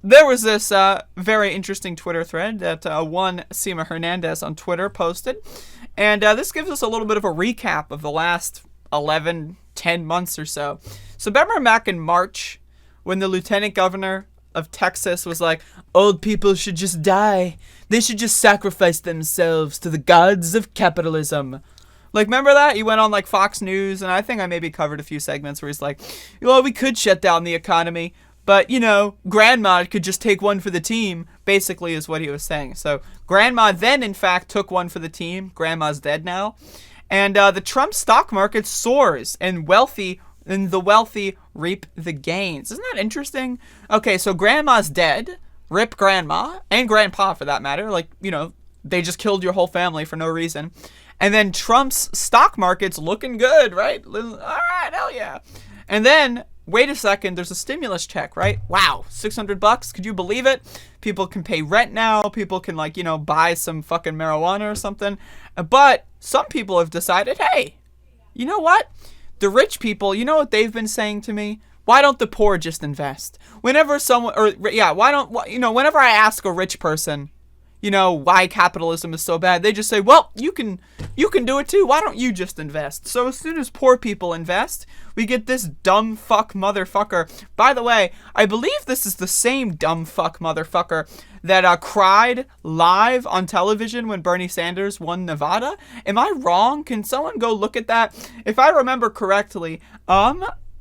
there was this very interesting Twitter thread that one Sima Hernandez on Twitter posted. And this gives us a little bit of a recap of the last 10 months or so. So remember back in March when the lieutenant governor of Texas was like, old people should just die. They should just sacrifice themselves to the gods of capitalism. Like, remember that? He went on, like, Fox News, and I think I maybe covered a few segments where he's like, well, we could shut down the economy, but, you know, Grandma could just take one for the team, basically is what he was saying. So, Grandma then, in fact, took one for the team. Grandma's dead now. And the Trump stock market soars, and the wealthy reap the gains. Isn't that interesting? Okay, so Grandma's dead. Rip Grandma, and Grandpa, for that matter. Like, you know, they just killed your whole family for no reason. And then Trump's stock market's looking good, right? All right, hell yeah. And then, wait a second, there's a stimulus check, right? Wow, $600? Could you believe it? People can pay rent now. People can, like, you know, buy some fucking marijuana or something. But some people have decided, hey, you know what? The rich people, you know what they've been saying to me? Why don't the poor just invest? Whenever I ask a rich person, you know, why capitalism is so bad, they just say, well, you can do it too. Why don't you just invest? So as soon as poor people invest, we get this dumb fuck motherfucker. By the way, I believe this is the same dumb fuck motherfucker that cried live on television when Bernie Sanders won Nevada. Am I wrong? Can someone go look at that? If I remember correctly,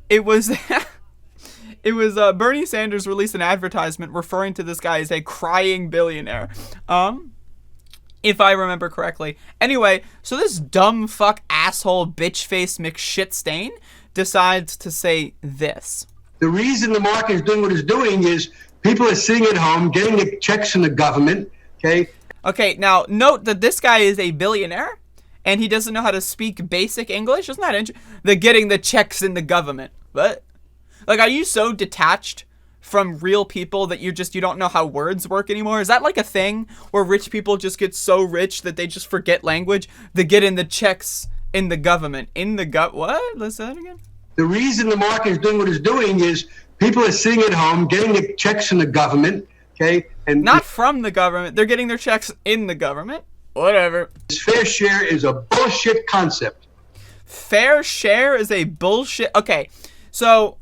it was Bernie Sanders released an advertisement referring to this guy as a crying billionaire. If I remember correctly. Anyway, so this dumb fuck asshole bitch face McShitstain decides to say this. The reason the market is doing what it's doing is people are sitting at home getting the checks from the government, okay? Okay, now note that this guy is a billionaire and he doesn't know how to speak basic English. Isn't that interesting? They're getting the checks in the government. What? Like, are you so detached from real people that you don't know how words work anymore? Is that like a thing where rich people just get so rich that they just forget language? They get in the checks in the government. What? Let's say that again. The reason the market is doing what it's doing is people are sitting at home getting the checks from the government, okay? And not from the government. They're getting their checks in the government. Whatever. Fair share is a bullshit concept. Fair share is a bullshit. Okay, so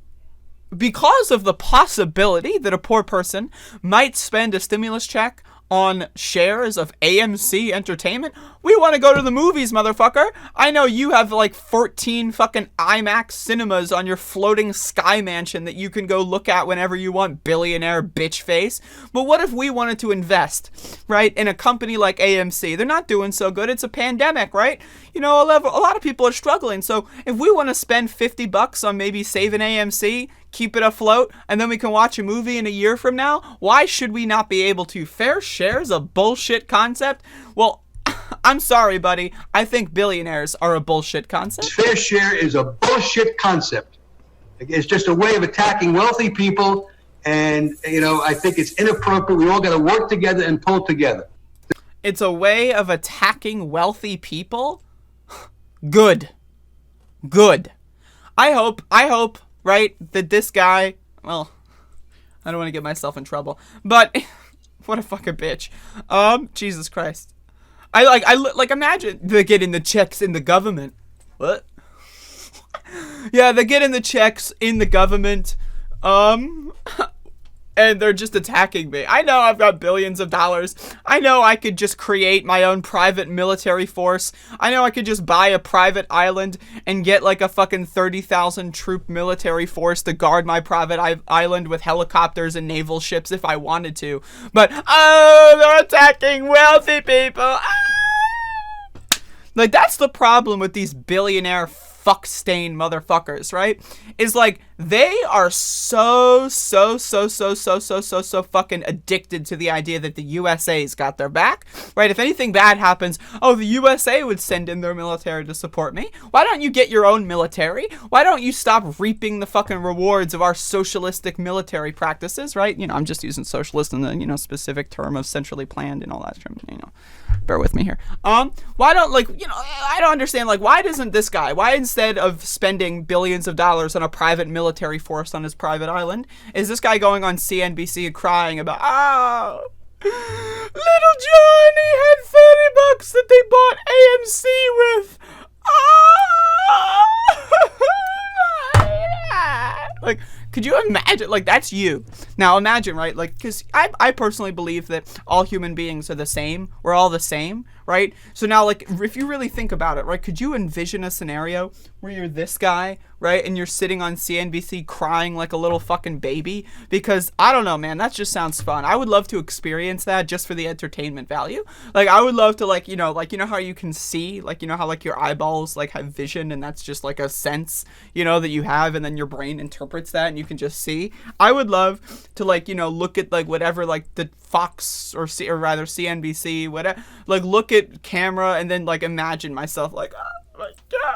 because of the possibility that a poor person might spend a stimulus check on shares of AMC Entertainment, we want to go to the movies, motherfucker. I know you have like 14 fucking IMAX cinemas on your floating sky mansion that you can go look at whenever you want, billionaire bitch face. But what if we wanted to invest, right, in a company like AMC? They're not doing so good. It's a pandemic, right? You know, a lot of people are struggling. So if we want to spend $50 on maybe saving AMC, keep it afloat, and then we can watch a movie in a year from now, why should we not be able to? Fair share is a bullshit concept? Well, I'm sorry, buddy. I think billionaires are a bullshit concept. Fair share is a bullshit concept. It's just a way of attacking wealthy people, and, you know, I think it's inappropriate. We all got to work together and pull together. It's a way of attacking wealthy people? Good. I hope, right, that this guy, well, I don't want to get myself in trouble, but what a fucking bitch. Jesus Christ. I imagine they're getting the checks in the government. What? Yeah, they're getting the checks in the government. And they're just attacking me. I know I've got billions of dollars. I know I could just create my own private military force. I know I could just buy a private island and get like a fucking 30,000 troop military force to guard my private island with helicopters and naval ships if I wanted to. But, they're attacking wealthy people. Like, that's the problem with these billionaire fuck-stain motherfuckers, right? Is like, they are so fucking addicted to the idea that the USA's got their back, right? If anything bad happens, oh, the USA would send in their military to support me. Why don't you get your own military? Why don't you stop reaping the fucking rewards of our socialistic military practices, right? You know, I'm just using socialist in the, you know, specific term of centrally planned and all that term, you know. bear with me here. Why don't, like, you know, I don't understand, like, why doesn't this guy, why instead of spending billions of dollars on a private military force on his private island, is this guy going on CNBC and crying about, little Johnny had $30 that they bought AMC with. Like, could you imagine? Like, that's you. Now, imagine, right? Like, because I personally believe that all human beings are the same. We're all the same, right? So now, like, if you really think about it, right, could you envision a scenario where you're this guy, right, and you're sitting on CNBC crying like a little fucking baby? Because, I don't know, man, that just sounds fun. I would love to experience that just for the entertainment value. Like, I would love to, like, you know how you can see, like, you know how, like, your eyeballs, like, have vision, and that's just, like, a sense, you know, that you have, and then your brain interprets that, and you can just see. I would love to, like, you know, look at, like, whatever, like, the Fox, or rather CNBC, whatever, like, look at camera, and then, like, imagine myself, like, oh my God.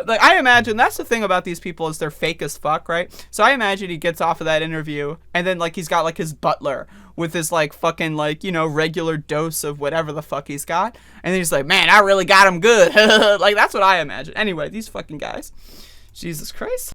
Like, I imagine that's the thing about these people, is they're fake as fuck, right? So I imagine he gets off of that interview, and then, like, he's got, like, his butler with his, like, fucking, like, you know, regular dose of whatever the fuck he's got, and then he's like, man, I really got him good. Like, that's what I imagine. Anyway, these fucking guys, Jesus Christ.